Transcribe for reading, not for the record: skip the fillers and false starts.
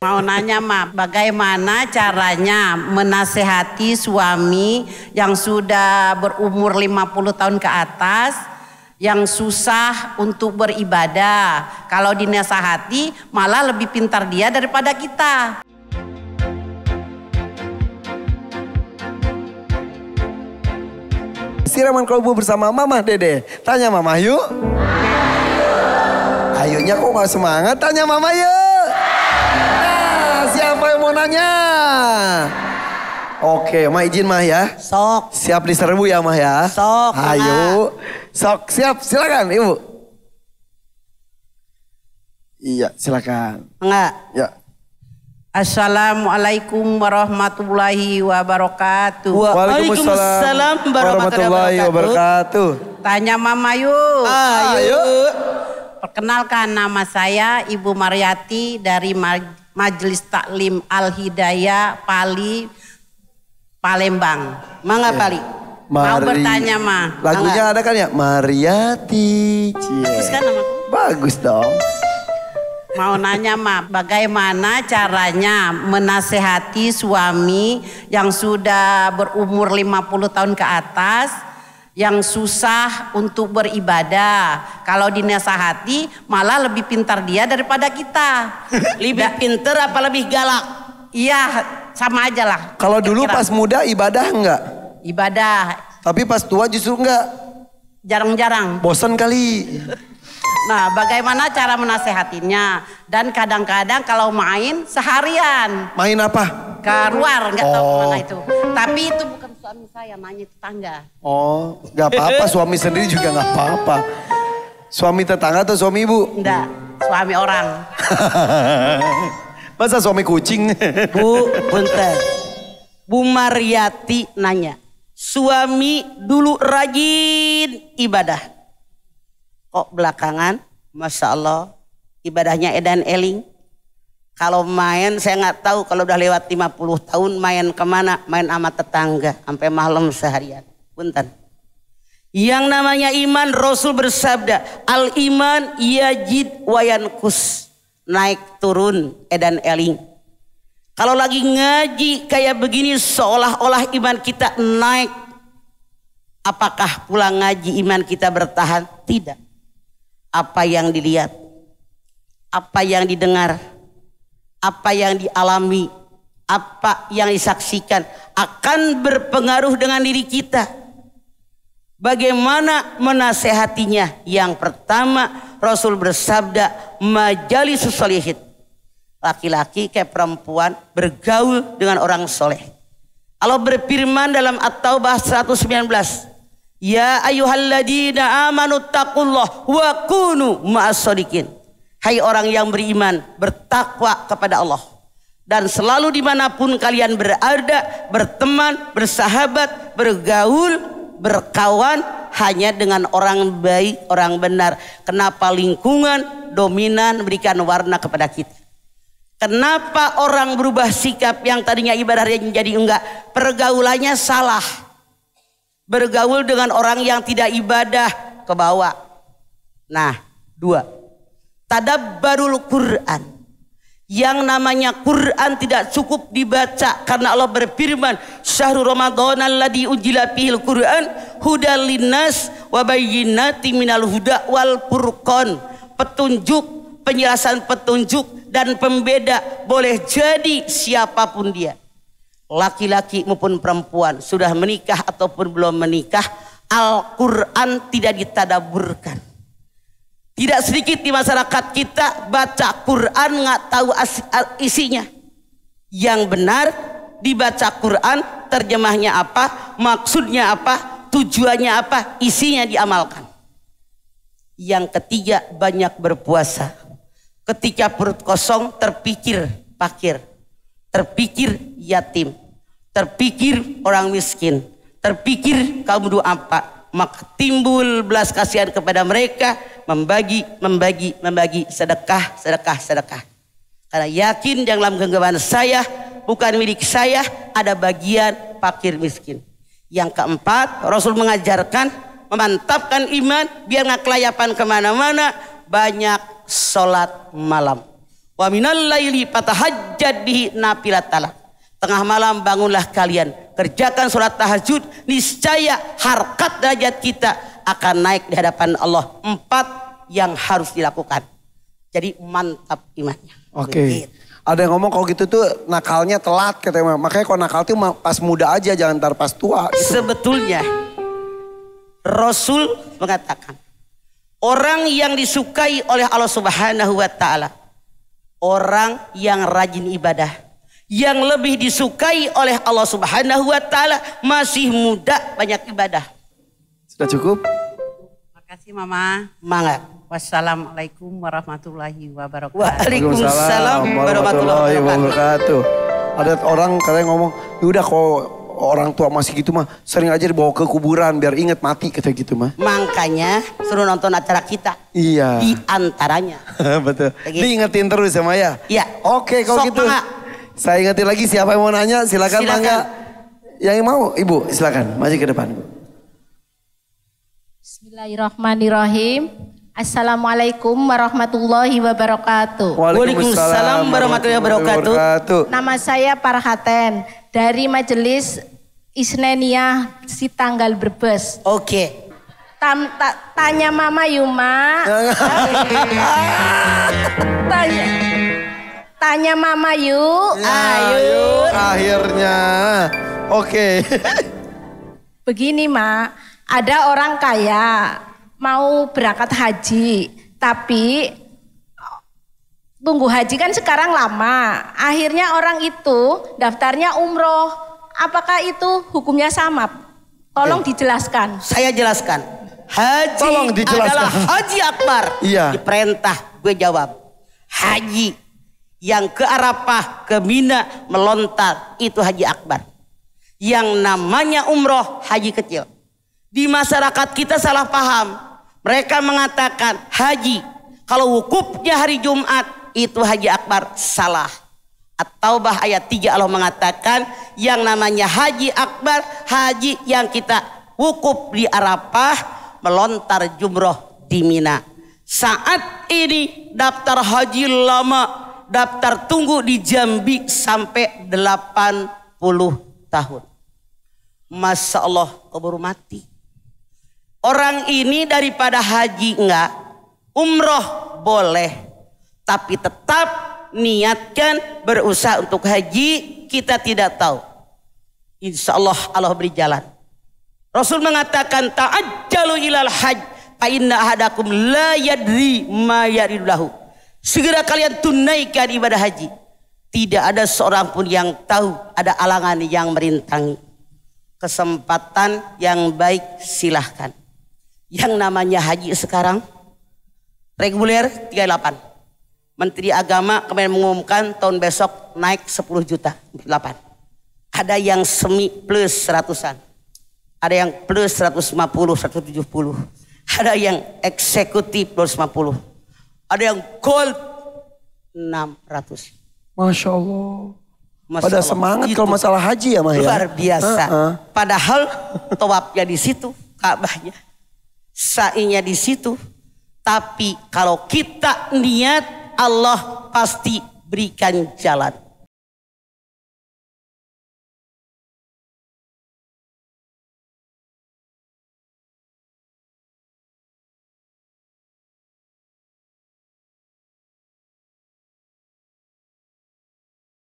Mau nanya bagaimana caranya menasehati suami yang sudah berumur 50 tahun ke atas, yang susah untuk beribadah. Kalau dinasehati malah lebih pintar dia daripada kita. Siraman kolbu bersama Mama Dede. Tanya Mama yuk. Ayonya kok gak semangat? Tanya Mama yuk. Nah, siapa yang mau nanya? Oke, Ma izin Mah ya. Sok. Siap diserbu ya Mah ya. Sok. Ayo. Sok, siap. Silakan Ibu. Iya, silakan. Enggak. Ya. Assalamualaikum warahmatullahi wabarakatuh. Waalaikumsalam warahmatullahi wabarakatuh. Tanya Mama yuk. Ayo. Perkenalkan, nama saya Ibu Mariati dari Majelis Taklim Al-Hidayah Pali, Palembang. Mangga Pali. Mau bertanya Lagunya ada kan ya? Mariati. Bagus kan nama? Bagus dong. Mau nanya bagaimana caranya menasehati suami yang sudah berumur 50 tahun ke atas, yang susah untuk beribadah. Kalau dinasehati malah lebih pintar dia daripada kita. Lebih pintar apa lebih galak? Iya, sama aja lah. Kalau dulu pas muda ibadah enggak? Ibadah. Tapi pas tua justru enggak? Jarang-jarang. Bosan kali. Nah, bagaimana cara menasehatinya? Dan kadang-kadang kalau main seharian. Main apa? Ke luar, nggak tahu mana itu. Tapi itu bukan suami saya, nanya tetangga. Oh, nggak apa-apa. Suami sendiri juga nggak apa-apa. Suami tetangga atau suami ibu? Enggak, suami orang. Masa suami kucing? Bu, bentar. Bu Mariati nanya, suami dulu rajin ibadah. Kok belakangan, Masya Allah, ibadahnya edan eling. Kalau main, saya nggak tahu kalau udah lewat 50 tahun main kemana, main sama tetangga, sampai malam seharian. Punten. Yang namanya iman, Rasul bersabda, al-iman yajid wayankus, naik turun edan eling. Kalau lagi ngaji kayak begini seolah-olah iman kita naik. Apakah pulang ngaji iman kita bertahan? Tidak. Apa yang dilihat, apa yang didengar, apa yang dialami, apa yang disaksikan akan berpengaruh dengan diri kita. Bagaimana menasehatinya? Yang pertama, Rasul bersabda, majalisus sholihin. Laki-laki kayak perempuan bergaul dengan orang soleh. Allah berfirman dalam At-Taubah 119. Ya ayyuhalladzina amanu taqullah wa kunu ma'as-shodiqin. Hai orang yang beriman, bertakwa kepada Allah. Dan selalu dimanapun kalian berada, berteman, bersahabat, bergaul, berkawan hanya dengan orang baik, orang benar. Kenapa lingkungan dominan berikan warna kepada kita? Kenapa orang berubah sikap yang tadinya ibadahnya menjadi enggak? Pergaulannya salah. Bergaul dengan orang yang tidak ibadah ke bawah. Nah, 2. Tadabbarul Quran. Yang namanya Quran tidak cukup dibaca karena Allah berfirman, syahrul ramadhan alladzi unzila fihil Quran hudal linnas wa bayyinatin minal huda wal furqan. Petunjuk, penjelasan petunjuk dan pembeda boleh jadi siapapun dia. Laki-laki maupun perempuan, sudah menikah ataupun belum menikah, Al-Quran tidak ditadaburkan. Tidak sedikit di masyarakat kita baca Quran nggak tahu isinya. Yang benar dibaca Quran, terjemahnya apa, maksudnya apa, tujuannya apa, isinya diamalkan. Yang ketiga, banyak berpuasa. Ketika perut kosong terpikir fakir, terpikir yatim, terpikir orang miskin, terpikir kaum duafa, maka timbul belas kasihan kepada mereka, membagi sedekah. Karena yakin dalam genggaman saya bukan milik saya, ada bagian fakir miskin. Yang keempat, Rasul mengajarkan memantapkan iman biar nggak kelayapan kemana-mana, banyak sholat malam. Wa minal laili fatahajjad bihi nafilatan. Tengah malam bangunlah kalian, kerjakan sholat tahajud, niscaya harkat derajat kita akan naik di hadapan Allah. 4 yang harus dilakukan. Jadi mantap imannya. Oke. Ada yang ngomong kalau gitu tuh nakalnya telat katanya. Makanya kalau nakal tuh pas muda aja, jangan ntar pas tua. Gitu. Sebetulnya Rasul mengatakan orang yang disukai oleh Allah Subhanahu wa taala, orang yang rajin ibadah, yang lebih disukai oleh Allah Subhanahu wa taala masih muda banyak ibadah. Sudah cukup? Makasih Mama. Mangga. Wassalamualaikum warahmatullahi wabarakatuh. Waalaikumsalam warahmatullahi wabarakatuh. Ada orang katanya ngomong, udah kalau orang tua masih gitu mah sering aja dibawa ke kuburan biar inget mati kata gitu mah. Makanya suruh nonton acara kita. Iya. Di antaranya. Betul. Gitu. Diingetin terus sama ya. Iya. Oke kalau gitu. Mangga. Saya ingetin lagi siapa yang mau nanya silakan Mangga. Yang mau Ibu silakan maju ke depan. Bismillahirrahmanirrahim. Assalamualaikum warahmatullahi wabarakatuh. Waalaikumsalam warahmatullahi wabarakatuh. Nama saya Farhaten dari Majelis Isneniyah Sitanggal Brebes. Oke. Tanya Mama Yuma. Tanya Mama yuk. Ayo. Akhirnya. Oke. Begini Ma, ada orang kaya mau berangkat haji, tapi tunggu haji kan sekarang lama. Akhirnya orang itu daftarnya umroh. Apakah itu hukumnya sama? Tolong dijelaskan. Saya jelaskan. Haji adalah haji akbar. Iya. Diperintah, gue jawab. Haji yang ke Arafah, ke Mina, melontar, itu haji akbar. Yang namanya umroh, haji kecil. Di masyarakat kita salah paham. Mereka mengatakan haji, kalau wukufnya hari Jumat, itu haji akbar. Salah. At-Taubah ayat 3 Allah mengatakan yang namanya haji akbar, haji yang kita wukuf di Arafah, melontar jumroh di Mina. Saat ini daftar haji lama, daftar tunggu di Jambi sampai 80 tahun. Masya Allah, keburu mati. Orang ini daripada haji enggak, umroh boleh. Tapi tetap niatkan berusaha untuk haji, kita tidak tahu. Insya Allah Allah beri jalan. Rasul mengatakan ta'ajjalu ilal hajj fa inna ahadakum la yadri ma yaridulahu. Segera kalian tunaikan ibadah haji. Tidak ada seorang pun yang tahu ada alangan yang merintangi. Kesempatan yang baik silahkan. Yang namanya haji sekarang reguler 38. Menteri Agama kemarin mengumumkan tahun besok naik 10 juta 8. Ada yang semi plus 100-an. Ada yang plus 150, 170. Ada yang eksekutif 250. Ada yang gold 600. Masya Allah. Allah. Pada semangat Itu kalau masalah haji ya Mah ya. luar biasa. Padahal tawafnya di situ, Ka'bahnya, sa'inya di situ. Tapi kalau kita niat, Allah pasti berikan jalan.